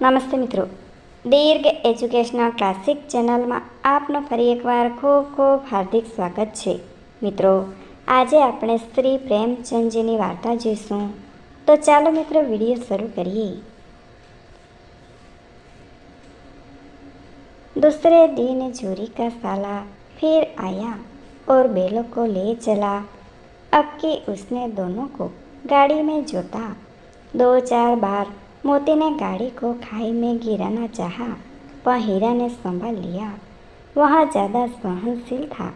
નમસ્તે મિત્રો, દીર્ઘ educational classic ચેનલમાં આપનું ફરી એકવાર ખૂબ ખૂબ હાર્દિક સ્વાગત છે. મિત્રો, આજે આપણે શ્રી પ્રેમચંદજીની વાર્તા જોઈશું. તો ચાલો મિત્રો વિડીયો શરૂ કરીએ. दूसरे दिन जोरी का साला फिर आया और बैलों को ले चला. अब कि उसने दोनों को गाड़ी में जोता. 2-4 बार मोती ने गाड़ी को खाई में गिराना चाहा, पर हीरा ने संभाल लिया. वह ज़्यादा सहनशील था.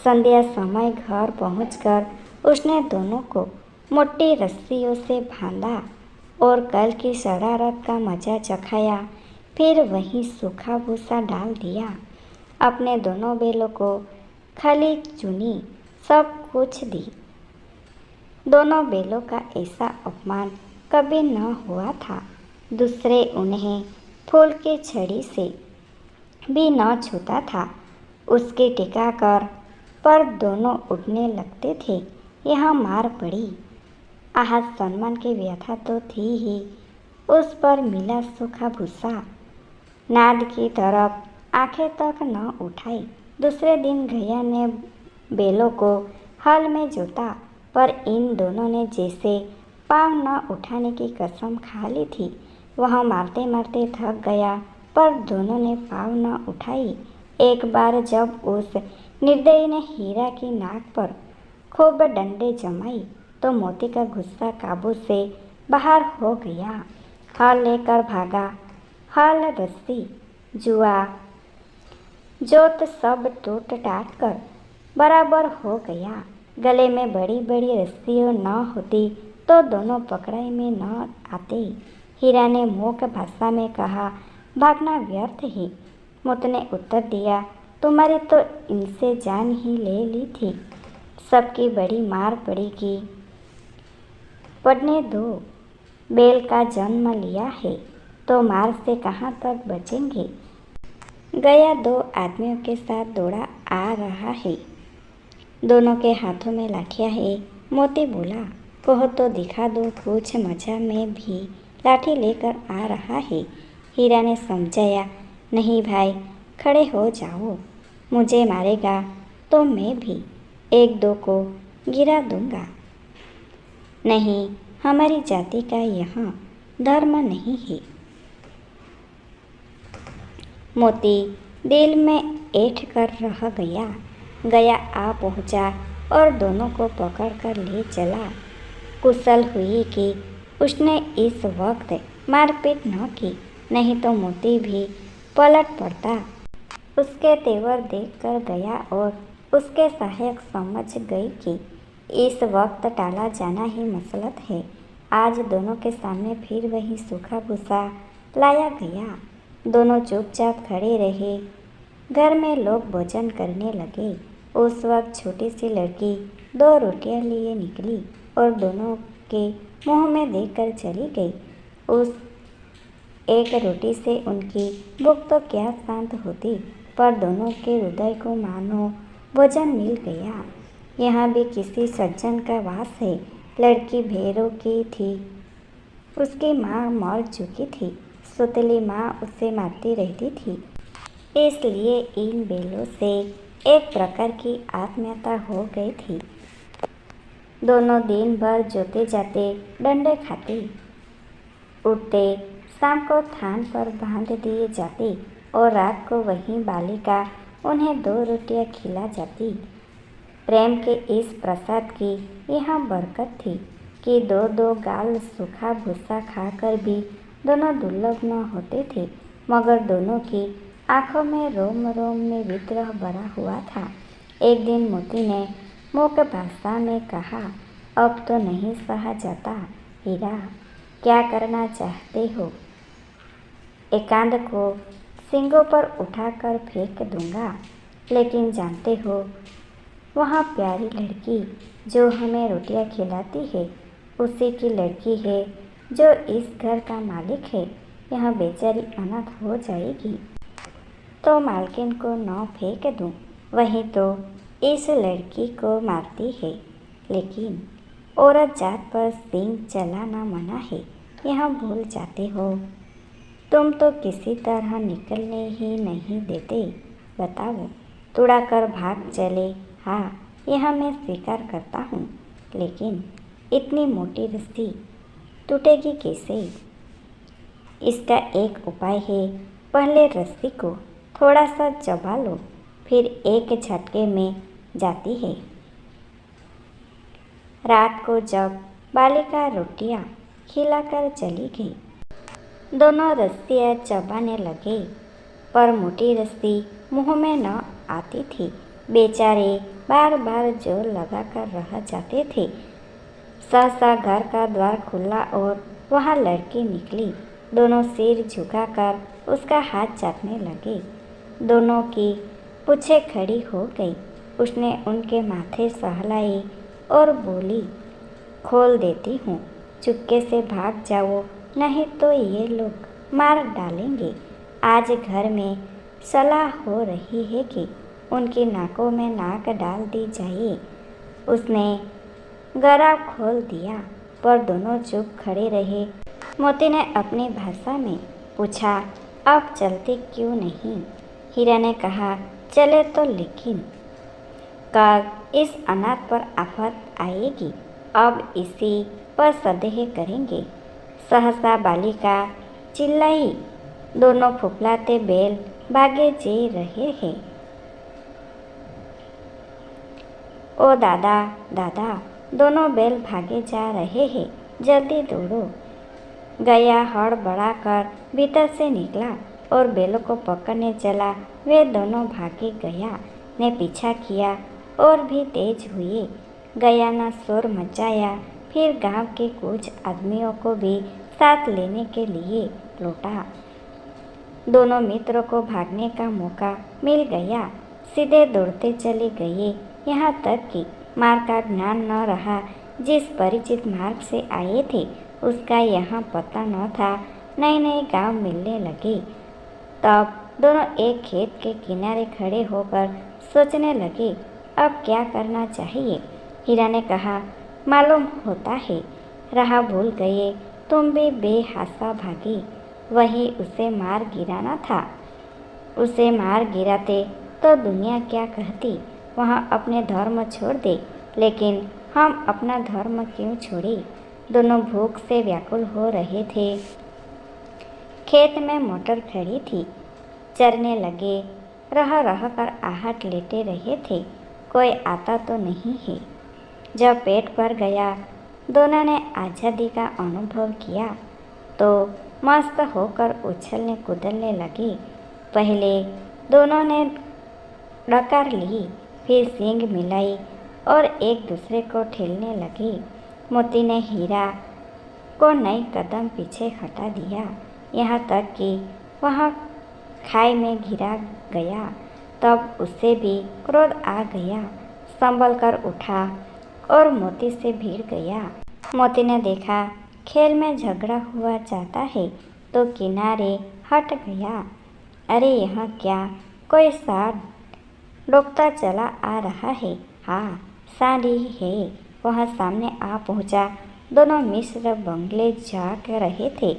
संध्या समय घर पहुंचकर उसने दोनों को मोटी रस्सियों से बांधा और कल की शरारत का मजा चखाया. फिर वहीं सूखा भूसा डाल दिया. अपने दोनों बैलों को खली चुनी सब कुछ दी. दोनों बैलों का ऐसा अपमान कभी न हुआ था. दूसरे उन्हें फूल की छड़ी से भी न छूता था. उसकी टीका कर पर दोनों उड़ने लगते थे. यहाँ मार पड़ी. आहत सम्मान की व्यथा तो थी ही, उस पर मिला सूखा भूसा. नाद की तरफ आंखें तक न उठाई. दूसरे दिन गया ने बैलों को हल में जोता, पर इन दोनों ने जैसे पाँव न उठाने की कसम खा ली थी. वह मारते मारते थक गया, पर दोनों ने पाँव न उठाई. एक बार जब उस निर्दयी ने हीरा की नाक पर खूब डंडे जमाई, तो मोती का गुस्सा काबू से बाहर हो गया. हल लेकर भागा. हल, रस्सी, जुआ, जोत सब टूट टाट कर बराबर हो गया. गले में बड़ी बड़ी रस्सियों न होती तो दोनों पकड़ाई में न आते. हीरा ने मूक भाषा में कहा, भागना व्यर्थ ही. मोती ने उत्तर दिया, तुम्हारी तो इनसे जान ही ले ली थी. सबकी बड़ी मार पड़ेगी. पड़ने दो. बैल का जन्म लिया है तो मार से कहाँ तक बचेंगे. गया 2 आदमियों के साथ दौड़ा आ रहा है. दोनों के हाथों में लाठियाँ है. मोती बोला, कहो तो दिखा दो कुछ मजा में भी लाठी लेकर आ रहा है. हीरा ने समझाया, नहीं भाई, खड़े हो जाओ. मुझे मारेगा तो मैं भी 1-2 को गिरा दूंगा. नहीं, हमारी जाति का यहाँ धर्म नहीं है. मोती दिल में ऐठ कर रह गया. गया आ पहुँचा और दोनों को पकड़कर ले चला. कुशल हुई कि उसने इस वक्त मारपीट न की, नहीं तो मोती भी पलट पड़ता. उसके तेवर देखकर गया और उसके सहायक समझ गई कि इस वक्त टाला जाना ही मसलत है. आज दोनों के सामने फिर वही सूखा भूसा लाया गया. दोनों चुपचाप खड़े रहे. घर में लोग भोजन करने लगे. उस वक्त छोटी सी लड़की 2 रोटियां लिए निकली और दोनों के मुंह में देकर चली गई. उस एक रोटी से उनकी भूख तो क्या शांत होती, पर दोनों के हृदय को मानो भोजन मिल गया. यहाँ भी किसी सज्जन का वास है. लड़की भैरों की थी. उसकी माँ मर चुकी थी. सौतेली माँ उसे मारती रहती थी. इसलिए इन बैलों से एक प्रकार की आत्मीयता हो गई थी. दोनों दिन भर जोते जाते, डंडे खाते, उठते. शाम को थान पर बांध दिए जाते और रात को वही बालिका उन्हें 2 रोटियां खिला जाती. प्रेम के इस प्रसाद की यहाँ बरकत थी कि 2-2 गाल सूखा भूसा खाकर भी दोनों दुर्लभ न होते थे. मगर दोनों की आंखों में रोम रोम में विद्रोह भरा हुआ था. एक दिन मोती ने मूक भाषा में कहा, अब तो नहीं सहा जाता. हीरा, क्या करना चाहते हो. एकांत को सींगों पर उठाकर फेंक दूंगा. लेकिन जानते हो, वहाँ प्यारी लड़की जो हमें रोटियां खिलाती है उसी की लड़की है जो इस घर का मालिक है. यह बेचारी अनाथ हो जाएगी तो मालकिन को न फेंक दूं. वही तो इस लड़की को मारती है. लेकिन औरत जात पर सींग चलाना मना है. यह भूल जाते हो. तुम तो किसी तरह निकलने ही नहीं देते। बताओ, तुड़ाकर भाग चले। हाँ, यह मैं स्वीकार करता हूँ, लेकिन इतनी मोटी रस्सी टूटेगी कैसे? इसका एक उपाय है। पहले रस्सी को थोड़ा सा चबा लो, फिर एक झटके में जाती है। रात को जब बालिका रोटियां खिलाकर चली गई, दोनों रस्सियाँ चबाने लगे, पर मोटी रस्सी मुंह में न आती थी। बेचारे बार बार जोर लगाकर रह जाते थे। सहसा घर का द्वार खुला और वहाँ लड़की निकली। दोनों सिर झुकाकर उसका हाथ चाटने लगे। दोनों की पूछें खड़ी हो गई। उसने उनके माथे सहलाई और बोली, खोल देती हूँ, चुपके से भाग जाओ, नहीं तो ये लोग मार डालेंगे। आज घर में सलाह हो रही है कि उनकी नाकों में नाक डाल दी जाए। उसने गरा खोल दिया, पर दोनों चुप खड़े रहे। मोती ने अपनी भाषा में पूछा, अब चलते क्यों नहीं? हीरा ने कहा, चले तो, लेकिन कल इस अनाथ पर आफत आएगी। अब इसी पर संदेह करेंगे। सहसा बालिका चिल्लाई, दोनों फुफलाते बैल भागे जा रहे हैं। ओ दादा, दादा, दोनों बैल भागे जा रहे हैं, जल्दी दौड़ो। गया हड़बड़ाकर भीतर से निकला और बैलों को पकड़ने चला। वे दोनों भागे। गया ने पीछा किया और भी तेज हुए। गया ने शोर मचाया, फिर गांव के कुछ आदमियों को भी साथ लेने के लिए लौटा। दोनों मित्रों को भागने का मौका मिल गया। सीधे दौड़ते चले गए, यहाँ तक कि मार्ग का ज्ञान न रहा। जिस परिचित मार्ग से आए थे उसका यहाँ पता न था। नए नए गांव मिलने लगे। तब दोनों एक खेत के किनारे खड़े होकर सोचने लगे, अब क्या करना चाहिए। हीरा ने कहा, मालूम होता है राह भूल गए, तुम भी बेहासा भागे। वही उसे मार गिराना था। उसे मार गिराते तो दुनिया क्या कहती। वहाँ अपने धर्म छोड़ दे, लेकिन हम अपना धर्म क्यों छोड़े? दोनों भूख से व्याकुल हो रहे थे। खेत में मोटर खड़ी थी। चरने लगे। रह रह कर आहट लेते रहे थे। कोई आता तो नहीं है। जब पेट भर गया, दोनों ने आज़ादी का अनुभव किया तो मस्त होकर उछलने कूदने लगे। पहले दोनों ने डकार ली, फिर सींग मिलाई और एक दूसरे को ठेलने लगे। मोती ने हीरा को नई कदम पीछे हटा दिया, यहाँ तक कि वह खाई में गिरा गया। तब उसे भी क्रोध आ गया। संभल कर उठा और मोती से भिड़ गया। मोती ने देखा खेल में झगड़ा हुआ जाता है तो किनारे हट गया। अरे यह क्या, कोई सांड डोबता चला आ रहा है। हाँ, सांड ही है। वह सामने आ पहुंचा। दोनों मिस्र बंगले जा रहे थे।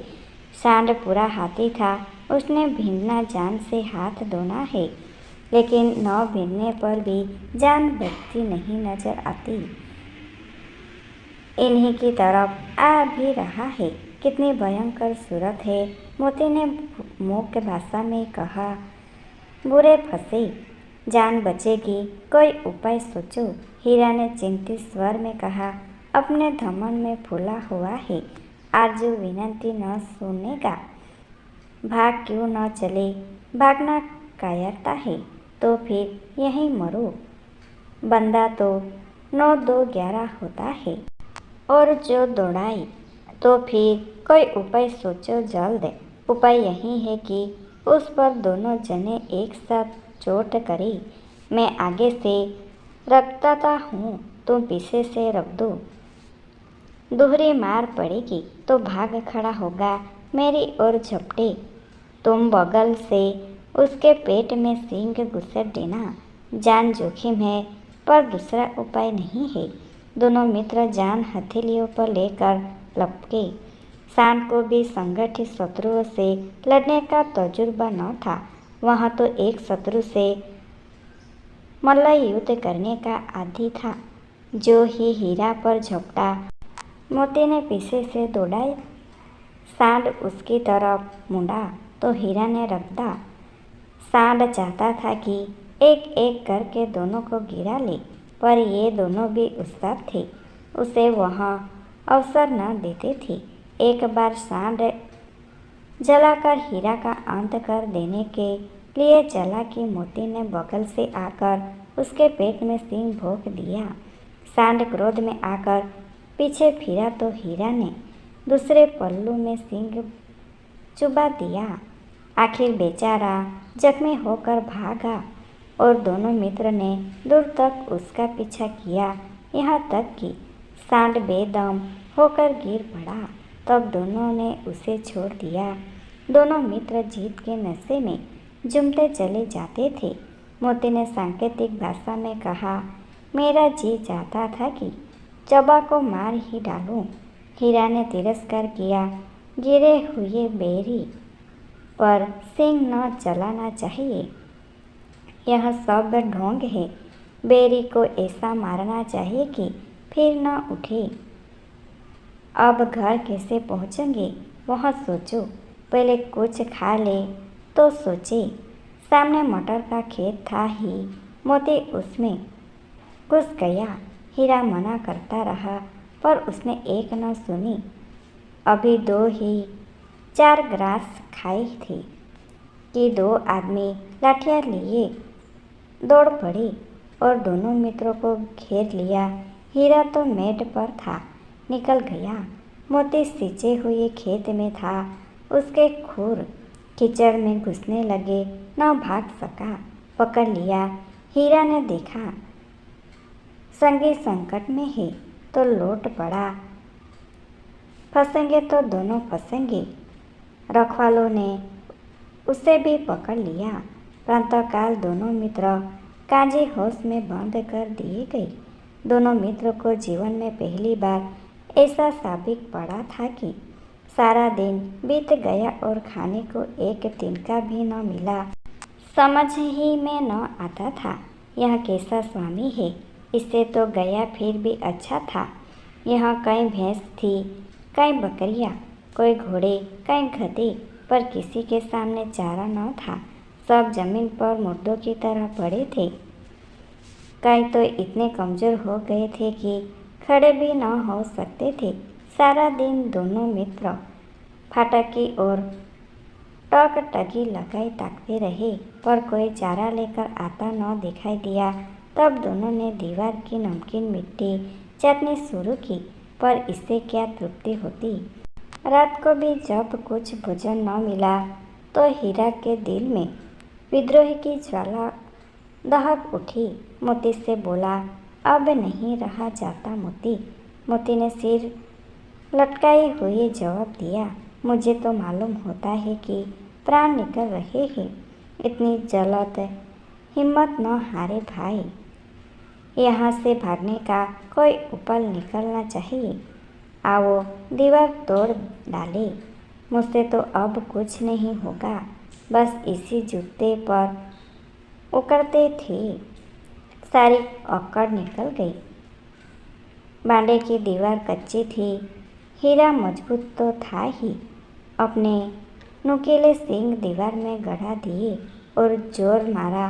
सांड पूरा हाथी था। उसने भीनना जान से हाथ धोना है, लेकिन न भीनने पर भी जान बचती नहीं नजर आती। इन्हीं की तरफ आ भी रहा है। कितनी भयंकर सूरत है। मोती ने मूक भाषा में कहा, बुरे फंसे, जान बचेगी, कोई उपाय सोचो। हीरा ने चिंतित स्वर में कहा, अपने धमन में फूला हुआ है, आरजू विनती न सुनेगा। भाग क्यों न चले? भागना कायरता है तो फिर यहीं मरो। बंदा तो 9-2-11 होता है, और जो दौड़ाए तो फिर कोई उपाय सोचो जल्द। उपाय यही है कि उस पर दोनों जने एक साथ चोट करें। मैं आगे से रखता हूँ, तुम पीछे से रख दो। दोहरी मार पड़ेगी तो भाग खड़ा होगा, मेरी ओर झपटे। तुम बगल से उसके पेट में सींग घुसेड़ देना। जान जोखिम है, पर दूसरा उपाय नहीं है। दोनों मित्र जान हथेलियों पर लेकर लपके। सांड को भी संगठित शत्रुओं से लड़ने का तजुर्बा न था। वह तो एक शत्रु से मल्ल युद्ध करने का आदी था। जो ही हीरा पर झपटा, मोती ने पीछे से दौड़ाया। सांड उसकी तरफ मुड़ा तो हीरा ने रगड़ा। सांड चाहता था कि एक एक करके दोनों को गिरा ले, पर ये दोनों भी उस्ताद थे, उसे वह अवसर न देते थे। एक बार सांड जलाकर हीरा का अंत कर देने के लिए चला कि मोती ने बगल से आकर उसके पेट में सींग भोंक दिया। सांड क्रोध में आकर पीछे फिरा तो हीरा ने दूसरे पल्लू में सींग चुबा दिया। आखिर बेचारा जख्मी होकर भागा और दोनों मित्र ने दूर तक उसका पीछा किया, यहाँ तक कि सांड बेदम होकर गिर पड़ा। तब दोनों ने उसे छोड़ दिया। दोनों मित्र जीत के नशे में झूमते चले जाते थे। मोती ने सांकेतिक भाषा में कहा, मेरा जी चाहता था कि चबा को मार ही डालूं। हीरा ने तिरस्कार किया, गिरे हुए बेरी पर सींग न चलाना चाहिए, यह सब ढोंग है। बेरी को ऐसा मारना चाहिए कि फिर न उठे। अब घर कैसे पहुँचेंगे वह सोचो, पहले कुछ खा ले तो सोचे। सामने मटर का खेत था ही, मोती उसमें घुस गया। हीरा मना करता रहा पर उसने एक न सुनी। अभी 2 ही 4 ग्रास खाई थी कि 2 आदमी लाठियाँ लिए दौड़ पड़े और दोनों मित्रों को घेर लिया। हीरा तो मेड पर था, निकल गया। मोती सींचे हुए खेत में था, उसके खुर कीचड़ में घुसने लगे, न भाग सका। पकड़ लिया। हीरा ने देखा संगी संकट में है तो लौट पड़ा, फंसेंगे तो दोनों फंसेंगे। रखवालों ने उसे भी पकड़ लिया। प्रातःकाल दोनों मित्र काजी होश में बंद कर दिए गए। दोनों मित्रों को जीवन में पहली बार ऐसा साबित पड़ा था कि सारा दिन बीत गया और खाने को एक तिनका भी न मिला। समझ ही में न आता था यह कैसा स्वामी है। इससे तो गया फिर भी अच्छा था। यहाँ कई भैंस थी, कई बकरियाँ, कोई घोड़े, कई गधे, पर किसी के सामने चारा न था। सब जमीन पर मुर्दों की तरह पड़े थे। कई तो इतने कमजोर हो गए थे कि खड़े भी न हो सकते थे। सारा दिन दोनों मित्र फाटक की ओर टकटकी लगाए ताकते रहे, पर कोई चारा लेकर आता न दिखाई दिया। तब दोनों ने दीवार की नमकीन मिट्टी चटनी शुरू की, पर इससे क्या तृप्ति होती। रात को भी जब कुछ भोजन न मिला तो हीरा के दिल में विद्रोह की ज्वाला दहक उठी। मोती से बोला, अब नहीं रहा जाता मोती। मोती ने सिर लटकाए हुए जवाब दिया, मुझे तो मालूम होता है कि प्राण निकल रहे हैं। इतनी जलद हिम्मत न हारे भाई, यहाँ से भागने का कोई उपाय निकलना चाहिए। आओ दीवार तोड़ डाले, मुझसे तो अब कुछ नहीं होगा। बस इसी जूते पर उकड़ते थे, सारी अकड़ निकल गई। बांडे की दीवार कच्ची थी, हीरा मजबूत तो था ही। अपने नुकीले सींग दीवार में गड़ा दिए और जोर मारा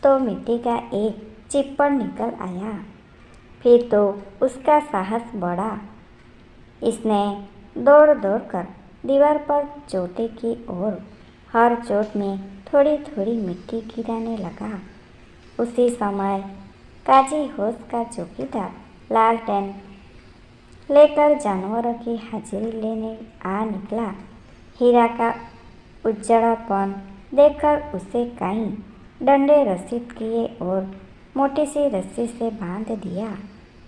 तो मिट्टी का एक चिप्पड़ निकल आया। फिर तो उसका साहस बढ़ा। इसने दौड़ दौड़ कर दीवार पर चोटी की ओर हर चोट में थोड़ी थोड़ी मिट्टी गिराने लगा। उसी समय काजी होश का चौकीदार लालटेन लेकर जानवरों की हाजिरी लेने आ निकला। हीरा का उज्जड़ापन देखकर उसे कई डंडे रसीद किए और मोटी सी रस्सी से बांध दिया।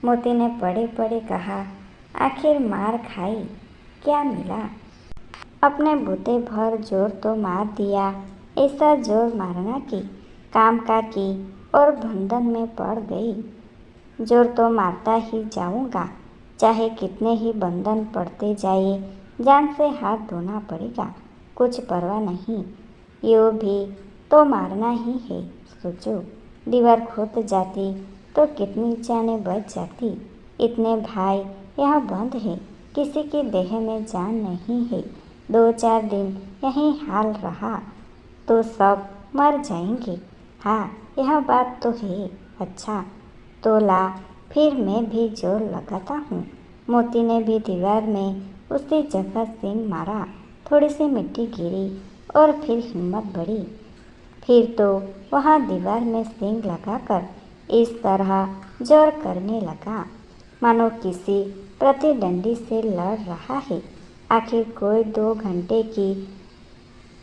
मोती ने पड़े पड़े कहा, आखिर मार खाई, क्या मिला? अपने बूते भर जोर तो मार दिया, ऐसा जोर मारना कि काम का की और बंधन में पड़ गई। जोर तो मारता ही जाऊंगा, चाहे कितने ही बंधन पड़ते जाए, जान से हाथ धोना पड़ेगा, कुछ परवाह नहीं, यूँ भी तो मारना ही है। सोचो, दीवार खुद जाती तो कितनी जानें बच जाती। इतने भाई यहाँ बंद है, किसी की देह में जान नहीं है। 2-4 दिन यही हाल रहा तो सब मर जाएंगे। हाँ, यह बात तो है। अच्छा तो ला, फिर मैं भी जोर लगाता हूँ। मोती ने भी दीवार में उसी जगह सींग मारा। थोड़ी सी मिट्टी गिरी और फिर हिम्मत बढ़ी। फिर तो वह दीवार में सींग लगाकर इस तरह जोर करने लगा मानो किसी प्रतिद्वंदी से लड़ रहा है। आखिर कोई 2 घंटे की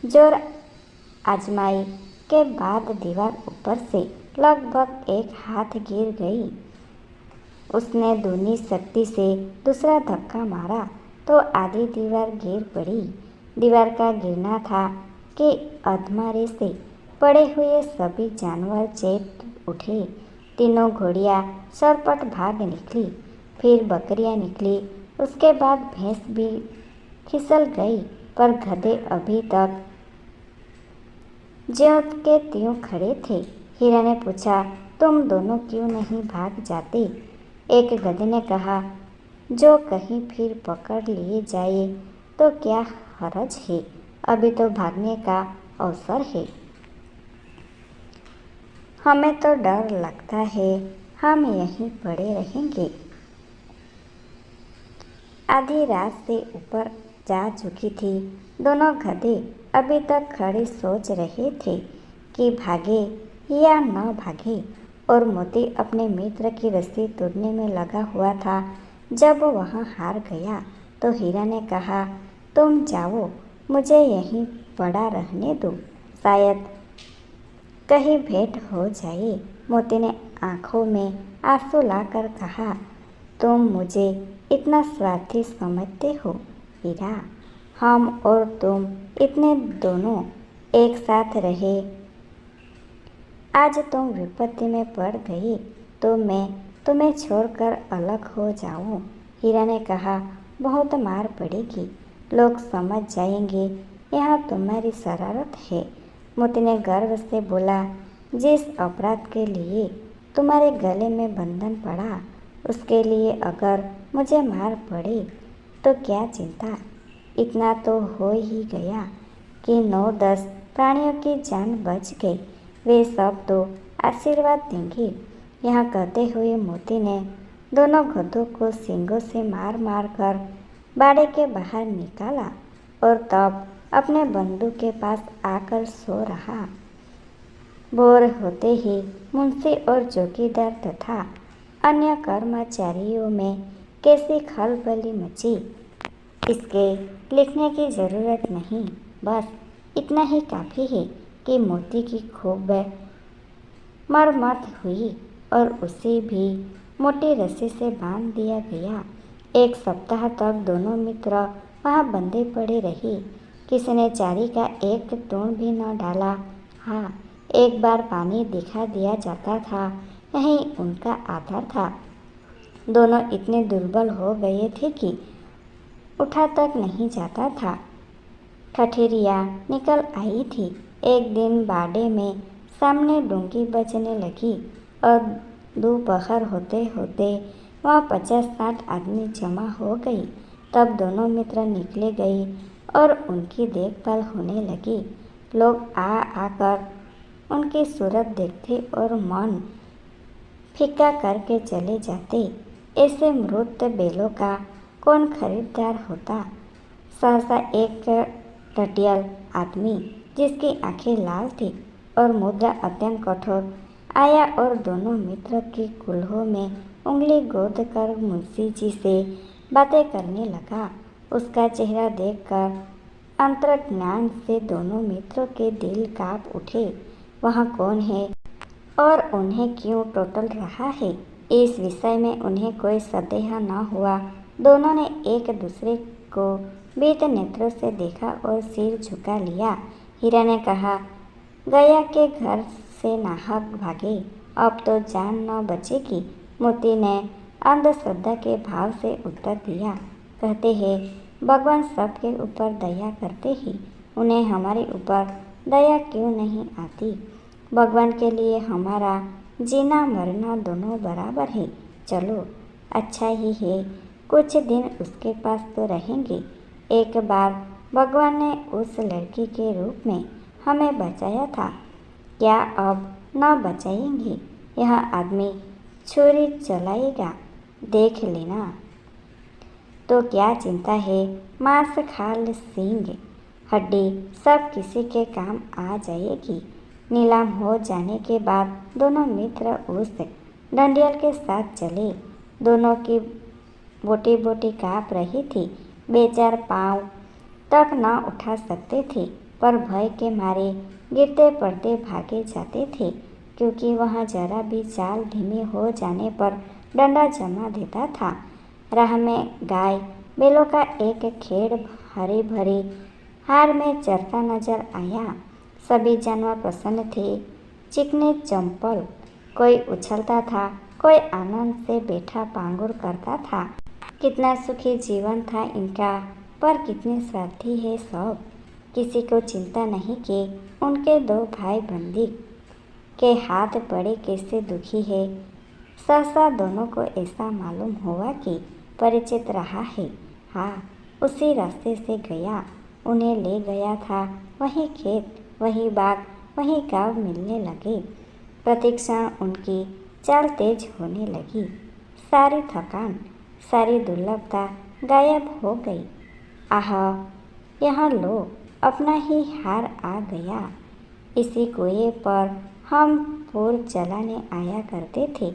जोर आजमाई के बाद दीवार ऊपर से लगभग 1 हाथ गिर गई। उसने दूनी शक्ति से दूसरा धक्का मारा तो आधी दीवार गिर पड़ी। दीवार का गिरना था कि अधमरे से पड़े हुए सभी जानवर चेप उठे। तीनों घोड़ियाँ सरपट भाग निकली, फिर बकरियाँ निकली, उसके बाद भैंस भी फिसल गई, पर गधे अभी तक ज्यों के त्यों खड़े थे। हीरा ने पूछा, तुम दोनों क्यों नहीं भाग जाते? एक गधे ने कहा, जो कहीं फिर पकड़ लिए जाए तो क्या हरज है, अभी तो भागने का अवसर है। हमें तो डर लगता है, हम यहीं पड़े रहेंगे। आधी रात से ऊपर जा चुकी थी। दोनों गधे अभी तक खड़े सोच रहे थे कि भागे या न भागे, और मोती अपने मित्र की रस्सी तोड़ने में लगा हुआ था। जब वह हार गया तो हीरा ने कहा, तुम जाओ, मुझे यहीं पड़ा रहने दो, शायद कहीं भेंट हो जाए। मोती ने आंखों में आंसू लाकर कहा, तुम मुझे इतना स्वार्थी समझते हो हीरा? हम और तुम इतने दोनों एक साथ रहे, आज तुम विपत्ति में पड़ गई तो मैं तुम्हें छोड़कर अलग हो जाऊं। हीरा ने कहा, बहुत मार पड़ेगी, लोग समझ जाएंगे यह तुम्हारी शरारत है। मोती ने गर्व से बोला, जिस अपराध के लिए तुम्हारे गले में बंधन पड़ा, उसके लिए अगर मुझे मार पड़े तो क्या चिंता। इतना तो हो ही गया कि 9-10 प्राणियों की जान बच गई, वे सब तो आशीर्वाद देंगे। यह कहते हुए मोती ने दोनों गधों को सींगों से मार मार कर बाड़े के बाहर निकाला और तब अपने बंदूक के पास आकर सो रहा। भोर होते ही मुंशी और चौकीदार तथा अन्य कर्मचारियों में कैसी खलबली मची, इसके लिखने की जरूरत नहीं। बस इतना ही काफ़ी है कि मोती की खूब मरम्मत हुई और उसे भी मोटी रस्सी से बांध दिया गया। 1 सप्ताह तक दोनों मित्र वहाँ बंधे पड़े रहे। किसी ने चारी का एक तूण भी न डाला। हाँ, एक बार पानी दिखा दिया जाता था, यही उनका आधार था। दोनों इतने दुर्बल हो गए थे कि उठा तक नहीं जाता था। ठठेरियाँ निकल आई थी। एक दिन बाड़े में सामने डूंगी बजने लगी और दोपहर होते होते वहाँ 50-60 आदमी जमा हो गई। तब दोनों मित्र निकले गए और उनकी देखभाल होने लगी। लोग आ आकर उनकी सूरत देखते और मन फीका करके चले जाते। ऐसे मृत बैलों का कौन खरीदार होता? सहसा एक टटियल आदमी, जिसकी आंखें लाल थी और मुद्रा अत्यंत कठोर, आया और दोनों मित्र की कुल्हों में उंगली गोद कर मुंशी जी से बातें करने लगा। उसका चेहरा देखकर अंतर्ज्ञान से दोनों मित्रों के दिल कांप उठे। वह कौन है और उन्हें क्यों टोटल रहा है, इस विषय में उन्हें कोई संदेह न हुआ। दोनों ने एक दूसरे को भीत नेत्रों से देखा और सिर झुका लिया। हीरा ने कहा, गया के घर से नाहक भागे, अब तो जान न बचेगी। मोती ने अंधश्रद्धा के भाव से उत्तर दिया, कहते हैं भगवान सबके ऊपर दया करते ही उन्हें हमारे ऊपर दया क्यों नहीं आती। भगवान के लिए हमारा जीना मरना दोनों बराबर है। चलो अच्छा ही है, कुछ दिन उसके पास तो रहेंगे। एक बार भगवान ने उस लड़की के रूप में हमें बचाया था, क्या अब न बचाएंगे। यह आदमी छुरी चलाएगा, देख लेना। तो क्या चिंता है, मांस खाल सींग हड्डी सब किसी के काम आ जाएगी। नीलाम हो जाने के बाद दोनों मित्र उस डंडियल के साथ चले। दोनों की बोटी बोटी काँप रही थी, बेचार पाँव तक न उठा सकते थे, पर भय के मारे गिरते पड़ते भागे जाते थे, क्योंकि वह जरा भी चाल धीमी हो जाने पर डंडा जमा देता था। राह में गाय बैलों का एक खेड़ हरी भरी हार में चरता नजर आया। सभी जानवर प्रसन्न थे, चिकने चंपल, कोई उछलता था, कोई आनंद से बैठा पांगुर करता था। कितना सुखी जीवन था इनका, पर कितने स्वार्थी है सब। किसी को चिंता नहीं कि उनके दो भाई बंदी के हाथ बड़े कैसे दुखी है। सहसा दोनों को ऐसा मालूम हुआ कि परिचित रहा है। हाँ, उसी रास्ते से गया, उन्हें ले गया था। वही खेत, वही बाग, वही गाँव मिलने लगे। प्रतिक्षण उनकी चाल तेज होने लगी। सारी थकान, सारी दुर्लभता गायब हो गई। आह, यहाँ लो, अपना ही हार आ गया। इसी कुएं पर हम पूर चलाने आया करते थे।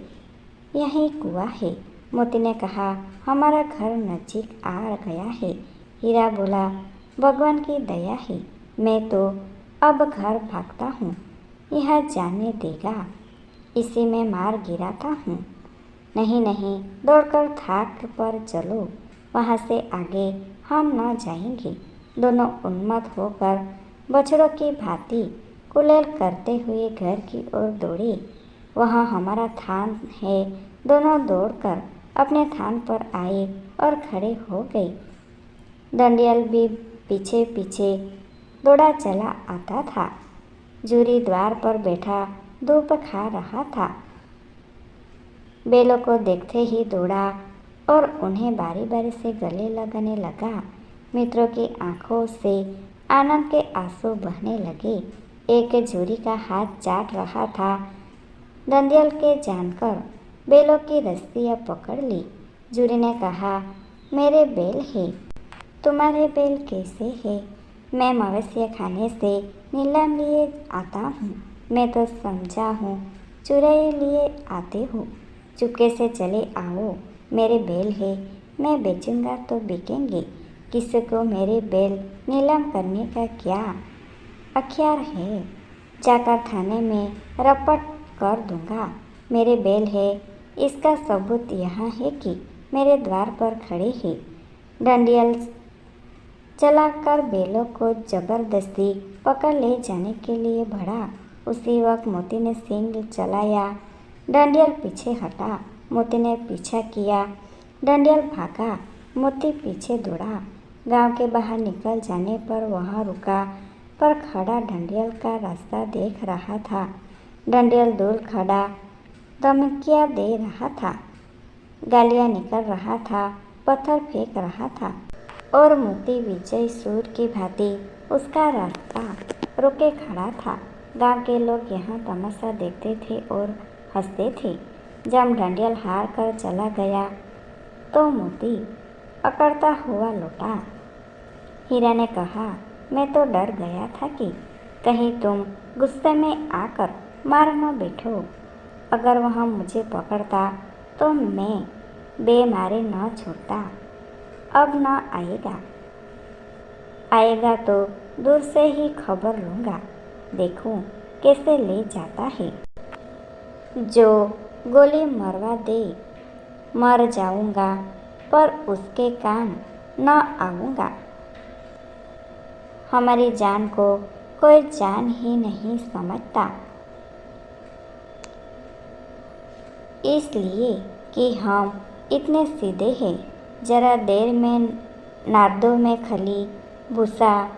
यही कुआं है। मोती ने कहा, हमारा घर नजीक आ गया है। हीरा बोला, भगवान की दया है, मैं तो अब घर भागता हूँ, यह जाने देगा, इसी में मार गिराता हूँ। नहीं नहीं, दौड़कर थाक पर चलो, वहाँ से आगे हम न जाएंगे। दोनों उन्मत्त होकर बछड़ों की भांति कुलेल करते हुए घर की ओर दौड़े। वहाँ हमारा थान है। दोनों दौड़कर अपने थान पर आए और खड़े हो गए। डंडियल भी पीछे पीछे दौड़ा चला आता था। जूरी द्वार पर बैठा धूप खा रहा था। बैलों को देखते ही दौड़ा और उन्हें बारी बारी से गले लगाने लगा। मित्रों की आंखों से आनंद के आंसू बहने लगे। एक जूरी का हाथ चाट रहा था। डंडियल के जानकर बैलों की रस्सियाँ पकड़ ली। जूरी ने कहा, मेरे बैल है, तुम्हारे बैल कैसे है? मैं मवेशी खाने से नीलाम लिए आता हूँ। मैं तो समझा हूँ चुराए लिए आते हो। चुपके से चले आओ, मेरे बैल है, मैं बेचूंगा तो बिकेंगे। किसी को मेरे बैल नीलाम करने का क्या अख्तियार है? जाकर थाने में रपट कर दूंगा। मेरे बैल है, इसका सबूत यहाँ है कि मेरे द्वार पर खड़े हैं। डंडियल चलाकर बैलों को जबरदस्ती पकड़ ले जाने के लिए बढ़ा। उसी वक्त मोती ने सींग चलाया। डंडियल पीछे हटा। मोती ने पीछा किया। डंडियल भागा। मोती पीछे दौड़ा। गांव के बाहर निकल जाने पर वह रुका, पर खड़ा डंडियल का रास्ता देख रहा था। डंडियल दूर खड़ा धमकियाँ दे रहा था, गालियाँ निकल रहा था, पत्थर फेंक रहा था, और मोती विजय सूर की भांति उसका रास्ता रोके खड़ा था। गांव के लोग यहाँ तमाशा देखते थे और हंसते थे। जब डंडियल हार कर चला गया तो मोती अकड़ता हुआ लौटा। हीरा ने कहा, मैं तो डर गया था कि कहीं तुम गुस्से में आकर मार न बैठो। अगर वह मुझे पकड़ता तो मैं बेमारे न छोड़ता। अब न आएगा, आएगा तो दूर से ही खबर लूँगा, देखूं कैसे ले जाता है। जो गोली मरवा दे, मर जाऊँगा, पर उसके काम न आऊँगा। हमारी जान को कोई जान ही नहीं समझता, इसलिए कि हम इतने सीधे हैं। जरा देर में नार्दों में खली, भूसा,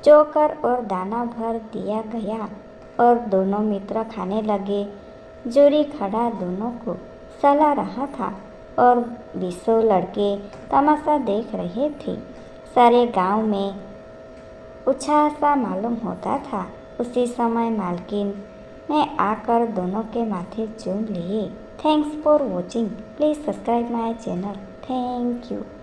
चोकर और दाना भर दिया गया और दोनों मित्र खाने लगे। जोरी खड़ा दोनों को सला रहा था और 20 लड़के तमाशा देख रहे थे। सारे गांव में उत्साह सा मालूम होता था। उसी समय मालकिन ने आकर दोनों के माथे चूम लिए। Thanks for watching. Please subscribe my channel. Thank you.